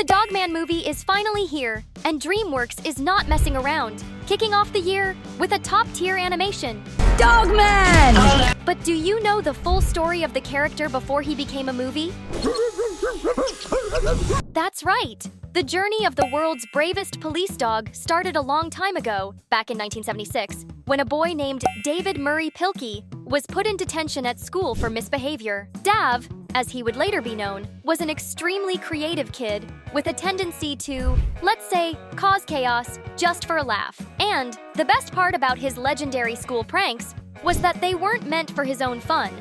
The Dogman movie is finally here, and DreamWorks is not messing around, kicking off the year with a top-tier animation. Dogman! But do you know the full story of the character before he became a movie? That's right! The journey of the world's bravest police dog started a long time ago, back in 1976, when a boy named David Murray Pilkey was put in detention at school for misbehavior. Dav, as he would later be known, was an extremely creative kid with a tendency to, let's say, cause chaos just for a laugh. And the best part about his legendary school pranks was that they weren't meant for his own fun,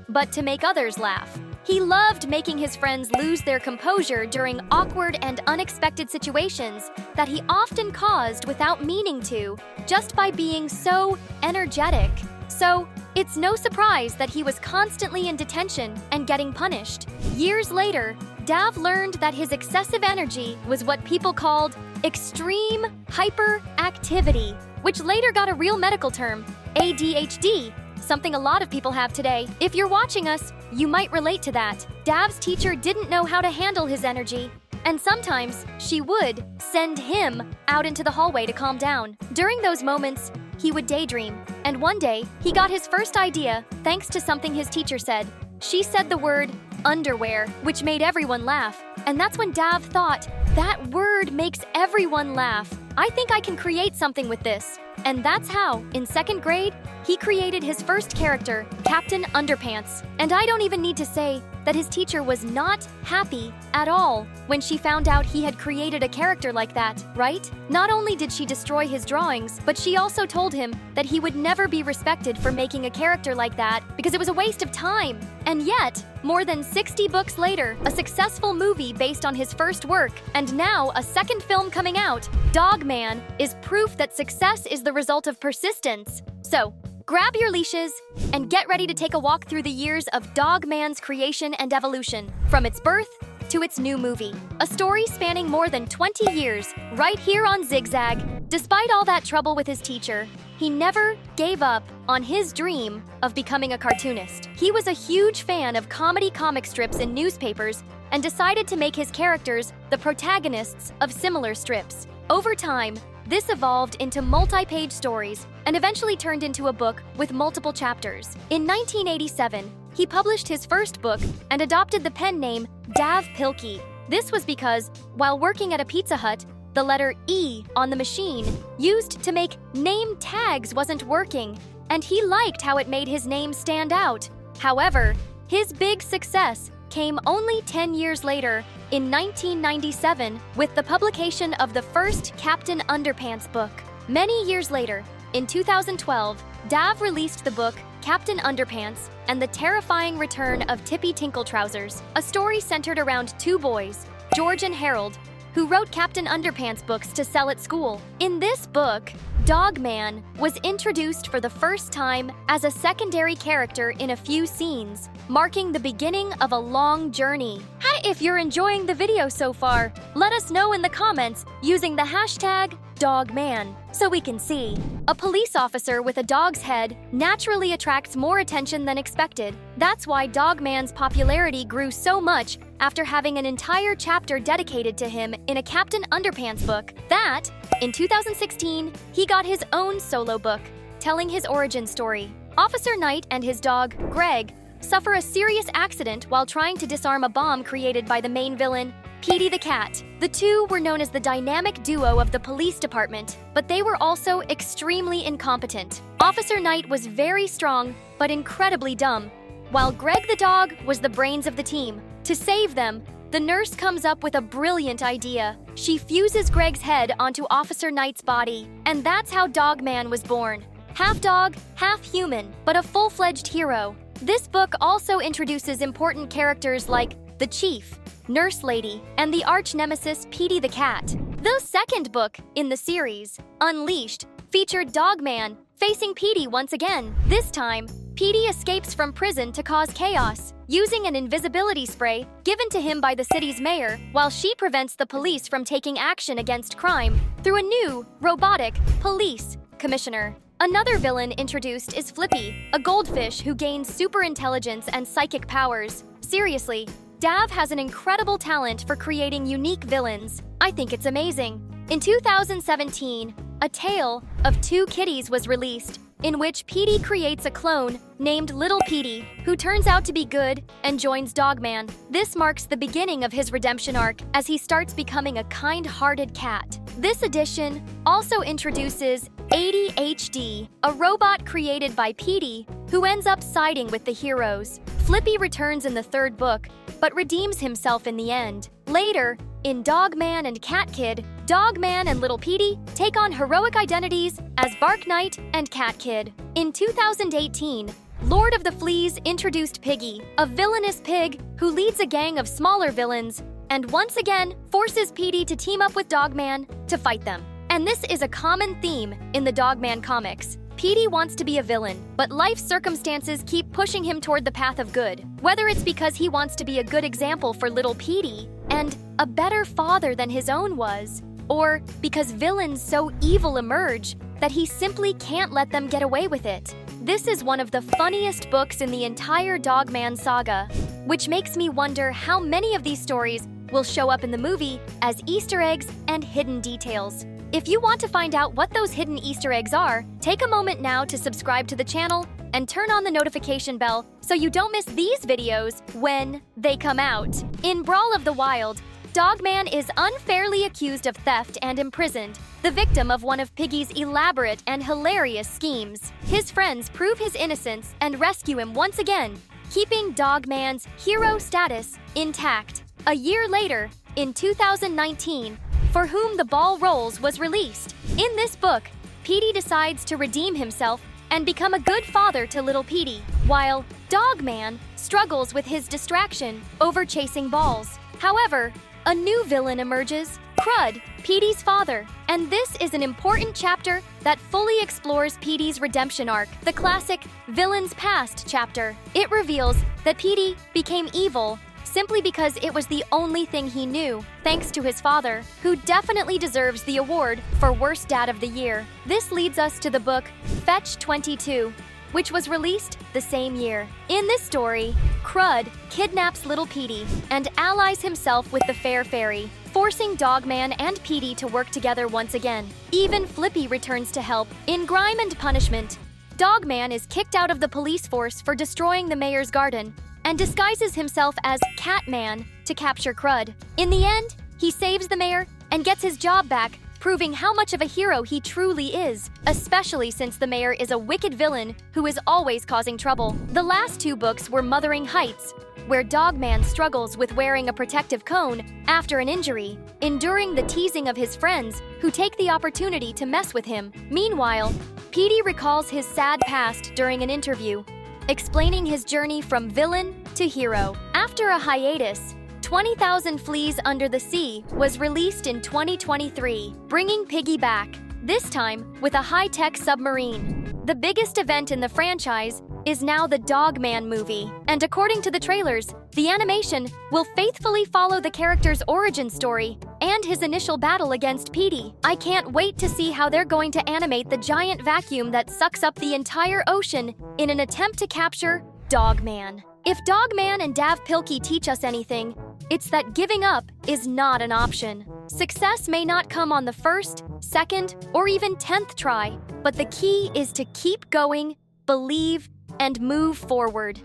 but to make others laugh. He loved making his friends lose their composure during awkward and unexpected situations that he often caused without meaning to, just by being so energetic. So, it's no surprise that he was constantly in detention and getting punished. Years later, Dav learned that his excessive energy was what people called extreme hyperactivity, which later got a real medical term, ADHD, something a lot of people have today. If you're watching us, you might relate to that. Dav's teacher didn't know how to handle his energy, and sometimes she would send him out into the hallway to calm down. During those moments, he would daydream, and one day, he got his first idea thanks to something his teacher said. She said the word underwear, which made everyone laugh, and that's when Dav thought, that word makes everyone laugh. I think I can create something with this. And that's how, in second grade, he created his first character, Captain Underpants. And I don't even need to say that his teacher was not happy at all when she found out he had created a character like that, right? Not only did she destroy his drawings, but she also told him that he would never be respected for making a character like that because it was a waste of time. And yet, more than 60 books later, a successful movie based on his first work, and now a second film coming out, Dogman, is proof that success is the result of persistence. So, grab your leashes and get ready to take a walk through the years of Dogman's creation and evolution, from its birth to its new movie. A story spanning more than 20 years, right here on Zigzag. Despite all that trouble with his teacher, he never gave up on his dream of becoming a cartoonist. He was a huge fan of comedy comic strips in newspapers and decided to make his characters the protagonists of similar strips. Over time, this evolved into multi-page stories and eventually turned into a book with multiple chapters. In 1987, he published his first book and adopted the pen name Dav Pilkey. This was because, while working at a Pizza Hut, the letter E on the machine used to make name tags wasn't working, and he liked how it made his name stand out. However, his big success came only 10 years later, in 1997, with the publication of the first Captain Underpants book. Many years later, in 2012, Dav released the book Captain Underpants and the Terrifying Return of Tippy Tinkletrousers, a story centered around two boys, George and Harold, who wrote Captain Underpants books to sell at school. In this book, Dogman was introduced for the first time as a secondary character in a few scenes, marking the beginning of a long journey. If you're enjoying the video so far, let us know in the comments using the hashtag Dogman so we can see. A police officer with a dog's head naturally attracts more attention than expected. That's why Dogman's popularity grew so much after having an entire chapter dedicated to him in a Captain Underpants book. That, in 2016, he got his own solo book, telling his origin story. Officer Knight and his dog, Greg, suffer a serious accident while trying to disarm a bomb created by the main villain, Petey the Cat. The two were known as the dynamic duo of the police department, but they were also extremely incompetent. Officer Knight was very strong, but incredibly dumb, while Greg the dog was the brains of the team. To save them, the nurse comes up with a brilliant idea. She fuses Greg's head onto Officer Knight's body, and that's how Dogman was born. Half dog, half human, but a full-fledged hero. This book also introduces important characters like the Chief, Nurse Lady, and the arch-nemesis Petey the Cat. The second book in the series, Unleashed, featured Dogman facing Petey once again. This time, Petey escapes from prison to cause chaos, using an invisibility spray given to him by the city's mayor, while she prevents the police from taking action against crime through a new, robotic police commissioner. Another villain introduced is Flippy, a goldfish who gains super intelligence and psychic powers. Seriously, Dav has an incredible talent for creating unique villains. I think it's amazing. In 2017, A Tale of Two Kitties was released, in which Petey creates a clone named Little Petey, who turns out to be good and joins Dogman. This marks the beginning of his redemption arc as he starts becoming a kind-hearted cat. This edition also introduces ADHD, a robot created by Petey, who ends up siding with the heroes. Flippy returns in the third book, but redeems himself in the end. Later, in Dogman and Cat Kid, Dogman and Little Petey take on heroic identities as Bark Knight and Cat Kid. In 2018, Lord of the Fleas introduced Piggy, a villainous pig who leads a gang of smaller villains and once again forces Petey to team up with Dogman to fight them. And this is a common theme in the Dogman comics. Petey wants to be a villain, but life circumstances keep pushing him toward the path of good. Whether it's because he wants to be a good example for Little Petey and a better father than his own was, or because villains so evil emerge that he simply can't let them get away with it. This is one of the funniest books in the entire Dogman saga, which makes me wonder how many of these stories will show up in the movie as Easter eggs and hidden details. If you want to find out what those hidden Easter eggs are, take a moment now to subscribe to the channel and turn on the notification bell so you don't miss these videos when they come out. In Brawl of the Wild, Dogman is unfairly accused of theft and imprisoned, the victim of one of Piggy's elaborate and hilarious schemes. His friends prove his innocence and rescue him once again, keeping Dogman's hero status intact. A year later, in 2019, For Whom the Ball Rolls was released. In this book, Petey decides to redeem himself and become a good father to Little Petey, while Dogman struggles with his distraction over chasing balls. However, a new villain emerges, Crud, Petey's father, and this is an important chapter that fully explores Petey's redemption arc, the classic Villain's Past chapter. It reveals that Petey became evil simply because it was the only thing he knew, thanks to his father, who definitely deserves the award for Worst Dad of the Year. This leads us to the book Fetch 22, which was released the same year. In this story, Crud kidnaps Little Petey and allies himself with the Fair Fairy, forcing Dogman and Petey to work together once again. Even Flippy returns to help. In Grime and Punishment, Dogman is kicked out of the police force for destroying the mayor's garden and disguises himself as Catman to capture Crud. In the end, he saves the mayor and gets his job back, proving how much of a hero he truly is, especially since the mayor is a wicked villain who is always causing trouble. The last two books were Mothering Heights, where Dogman struggles with wearing a protective cone after an injury, enduring the teasing of his friends who take the opportunity to mess with him. Meanwhile, Petey recalls his sad past during an interview, explaining his journey from villain to hero. After a hiatus, 20,000 Fleas Under the Sea was released in 2023, bringing Piggy back, this time with a high-tech submarine. The biggest event in the franchise is now the Dogman movie, and according to the trailers, the animation will faithfully follow the character's origin story and his initial battle against Petey. I can't wait to see how they're going to animate the giant vacuum that sucks up the entire ocean in an attempt to capture Dogman. If Dogman and Dav Pilkey teach us anything, it's that giving up is not an option. Success may not come on the first, second, or even 10th try, but the key is to keep going, believe, and move forward.